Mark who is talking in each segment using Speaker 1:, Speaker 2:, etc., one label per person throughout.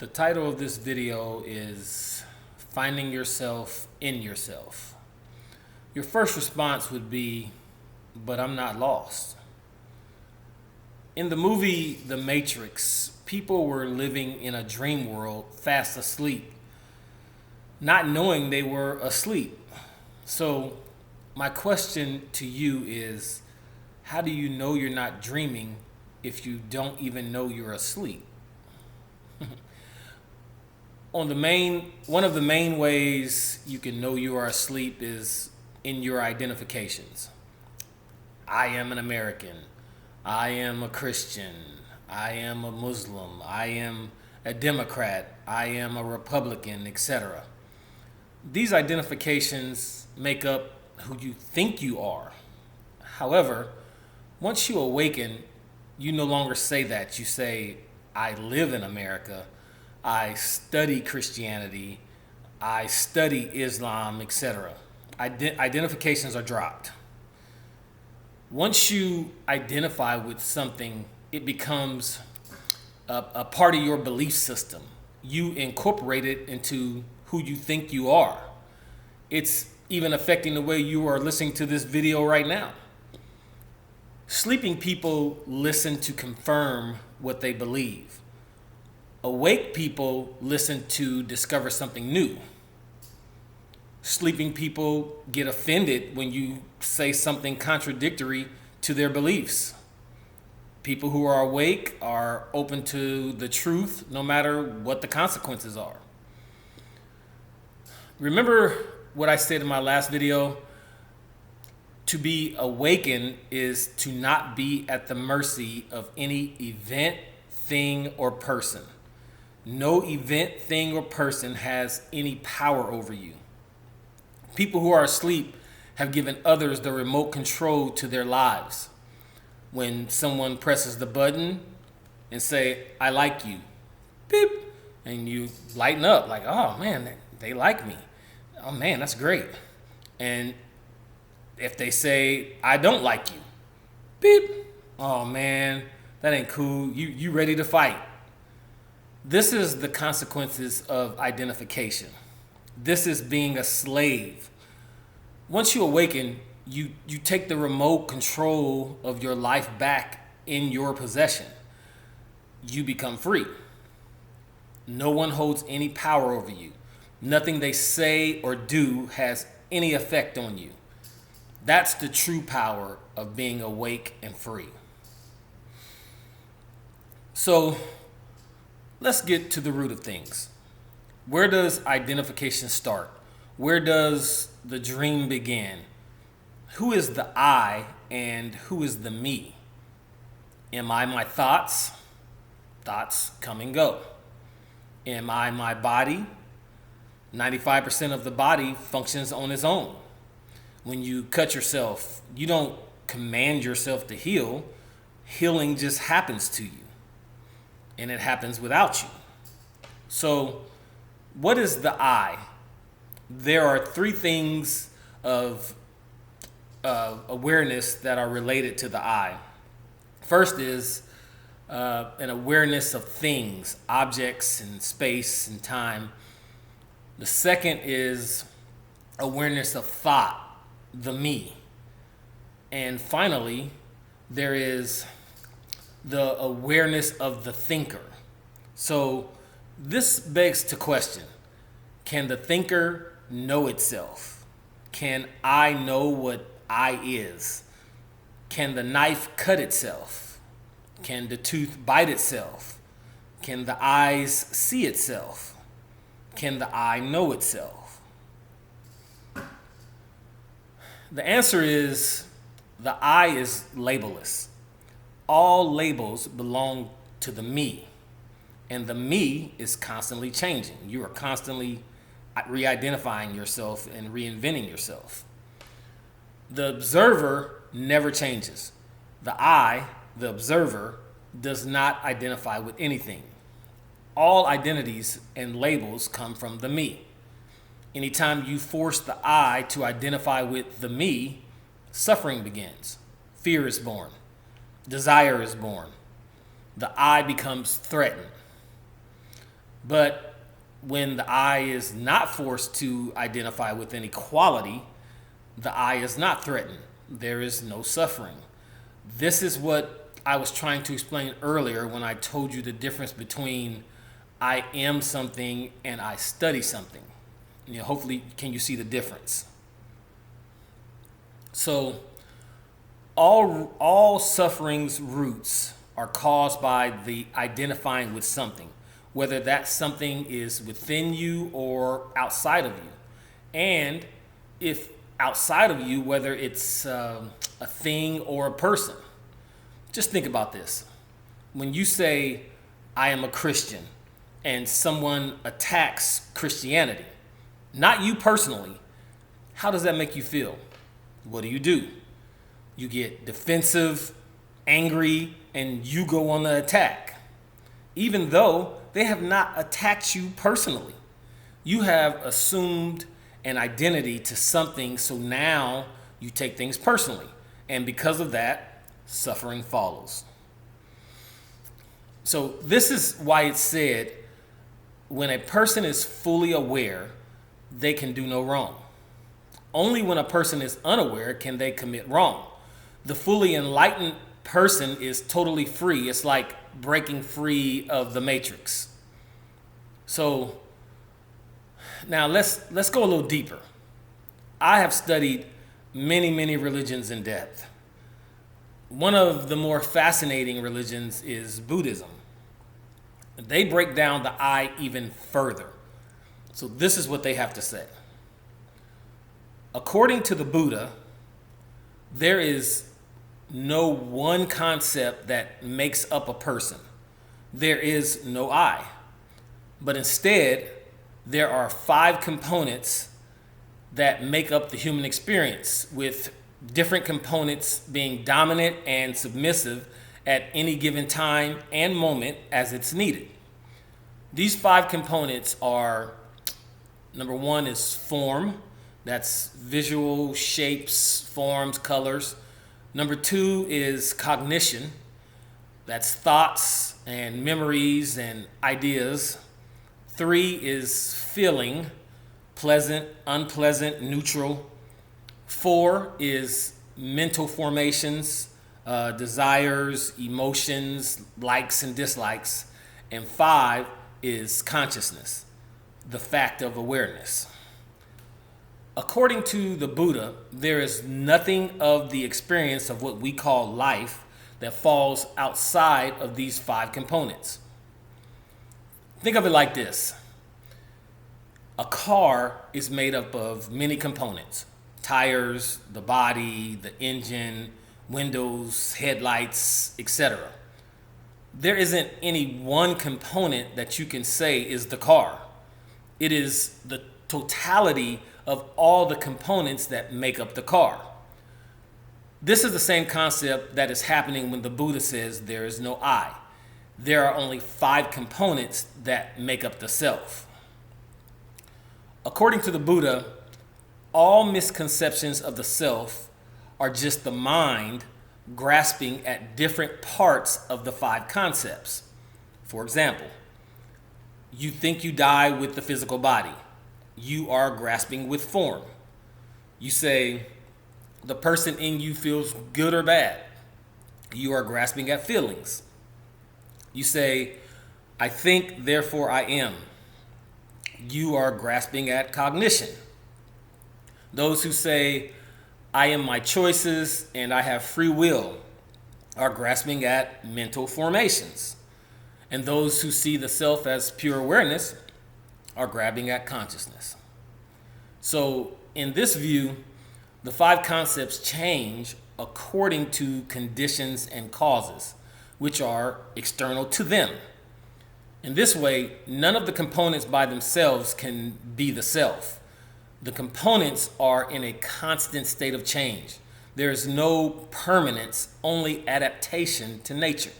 Speaker 1: The title of this video is Finding Yourself in Yourself. Your first response would be, but I'm not lost. In the movie The Matrix, people were living in a dream world fast asleep, not knowing they were asleep. So my question to you is, how do you know you're not dreaming if you don't even know you're asleep? One of the main ways you can know you are asleep is in your identifications. I am an American. I am a Christian. I am a Muslim. I am a Democrat. I am a Republican, etc. These identifications make up who you think you are. However, once you awaken, you no longer say that. You say, I live in America. I study Christianity, I study Islam, etc. Identifications are dropped. Once you identify with something, it becomes a part of your belief system. You incorporate it into who you think you are. It's even affecting the way you are listening to this video right now. Sleeping people listen to confirm what they believe. Awake people listen to discover something new. Sleeping people get offended when you say something contradictory to their beliefs. People who are awake are open to the truth no matter what the consequences are. Remember what I said in my last video? To be awakened is to not be at the mercy of any event, thing, or person. No event, thing, or person has any power over you. People who are asleep have given others the remote control to their lives. When someone presses the button and say, I like you, beep, and you lighten up like, oh man, they like me. Oh man, that's great. And if they say, I don't like you, beep, oh man, that ain't cool. You ready to fight. This is the consequences of identification. This is being a slave. Once you awaken, you take the remote control of your life back in your possession. You become free. No one holds any power over you. Nothing they say or do has any effect on you. That's the true power of being awake and free. So, let's get to the root of things. Where does identification start? Where does the dream begin? Who is the I and who is the me? Am I my thoughts? Thoughts come and go. Am I my body? 95% of the body functions on its own. When you cut yourself, you don't command yourself to heal. Healing just happens to you. And it happens without you. So, what is the I? There are three things of awareness that are related to the I. First is an awareness of things, objects, and space and time. The second is awareness of thought, the me. And finally, there is the awareness of the thinker. So this begs to question, can the thinker know itself? Can I know what I is? Can the knife cut itself? Can the tooth bite itself? Can the eyes see itself? Can the eye know itself? The answer is the I is labelless. All labels belong to the me, and the me is constantly changing. You are constantly re-identifying yourself and reinventing yourself. The observer never changes. The I, the observer, does not identify with anything. All identities and labels come from the me. Anytime you force the I to identify with the me, suffering begins. Fear is born. Desire is born. The I becomes threatened. But when the I is not forced to identify with any quality, the I is not threatened. There is no suffering. This is what I was trying to explain earlier when I told you the difference between I am something and I study something. Hopefully, can you see the difference? So, all suffering's roots are caused by the identifying with something, whether that something is within you or outside of you. And if outside of you, whether it's a thing or a person. Just think about this. When you say, I am a Christian, and someone attacks Christianity, not you personally, how does that make you feel? What do? You get defensive, angry, and you go on the attack. Even though they have not attacked you personally. You have assumed an identity to something, so now you take things personally. And because of that, suffering follows. So this is why it's said, when a person is fully aware, they can do no wrong. Only when a person is unaware can they commit wrong. The fully enlightened person is totally free. It's like breaking free of the matrix. So now let's go a little deeper. I have studied many religions in depth. One of the more fascinating religions is Buddhism. They break down the I even further. So this is what they have to say. According to the Buddha, there is no one concept that makes up a person. There is no I. But instead, there are 5 components that make up the human experience, with different components being dominant and submissive at any given time and moment as it's needed. These 5 components are, number 1 is form. That's visual, shapes, forms, colors. Number 2 is cognition. That's thoughts and memories and ideas. 3 is feeling, pleasant, unpleasant, neutral. 4 is mental formations, desires, emotions, likes and dislikes. And 5 is consciousness, the fact of awareness. According to the Buddha, there is nothing of the experience of what we call life that falls outside of these 5 components. Think of it like this. A car is made up of many components: tires, the body, the engine, windows, headlights, etc. There isn't any one component that you can say is the car. It is the totality of all the components that make up the car. This is the same concept that is happening when the Buddha says there is no I. There are only 5 components that make up the self. According to the Buddha, all misconceptions of the self are just the mind grasping at different parts of the 5 concepts. For example, you think you die with the physical body. You are grasping with form. You say, the person in you feels good or bad. You are grasping at feelings. You say, I think, therefore I am. You are grasping at cognition. Those who say, I am my choices and I have free will, are grasping at mental formations. And those who see the self as pure awareness are grabbing at consciousness. So in this view, the 5 concepts change according to conditions and causes, which are external to them. In this way, none of the components by themselves can be the self. The components are in a constant state of change. There is no permanence, only adaptation to nature.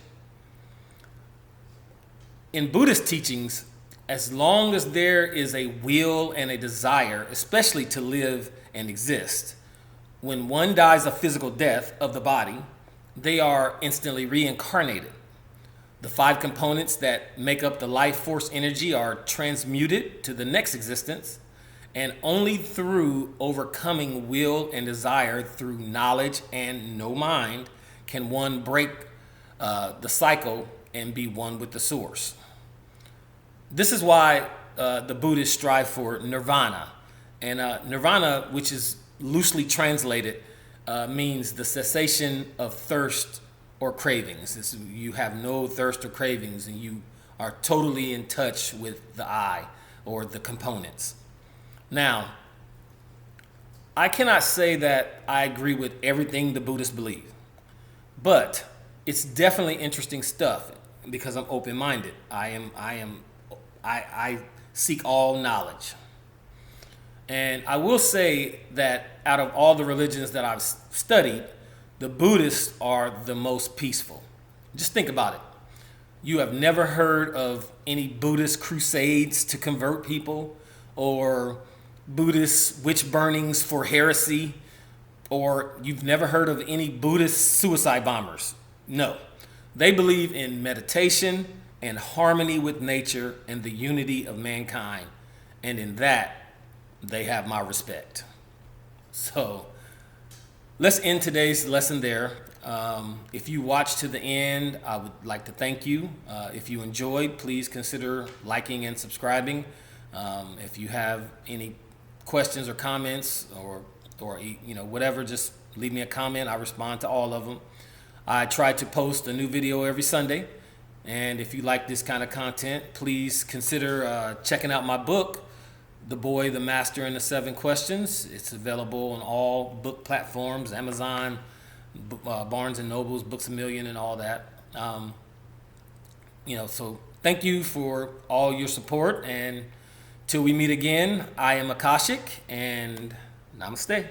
Speaker 1: In Buddhist teachings, as long as there is a will and a desire, especially to live and exist, when one dies a physical death of the body, they are instantly reincarnated. The 5 components that make up the life force energy are transmuted to the next existence, and only through overcoming will and desire through knowledge and no mind can one break the cycle and be one with the source. This is why the Buddhists strive for nirvana. And nirvana, which is loosely translated, means the cessation of thirst or cravings. You have no thirst or cravings, and you are totally in touch with the I, or the components. Now, I cannot say that I agree with everything the Buddhists believe, but it's definitely interesting stuff because I'm open-minded. I seek all knowledge. And I will say that out of all the religions that I've studied, the Buddhists are the most peaceful. Just think about it. You have never heard of any Buddhist crusades to convert people, or Buddhist witch burnings for heresy, or you've never heard of any Buddhist suicide bombers. No. They believe in meditation and harmony with nature and the unity of mankind. And in that, they have my respect. So let's end today's lesson there. If you watched to the end, I would like to thank you. If you enjoyed, please consider liking and subscribing. If you have any questions or comments or whatever, just leave me a comment. I respond to all of them. I try to post a new video every Sunday. And if you like this kind of content, please consider checking out my book, The Boy, the Master, and the 7 Questions. It's available on all book platforms, Amazon, Barnes and Nobles, Books A Million, and all that. So thank you for all your support. And till we meet again, I am Akashic, and namaste.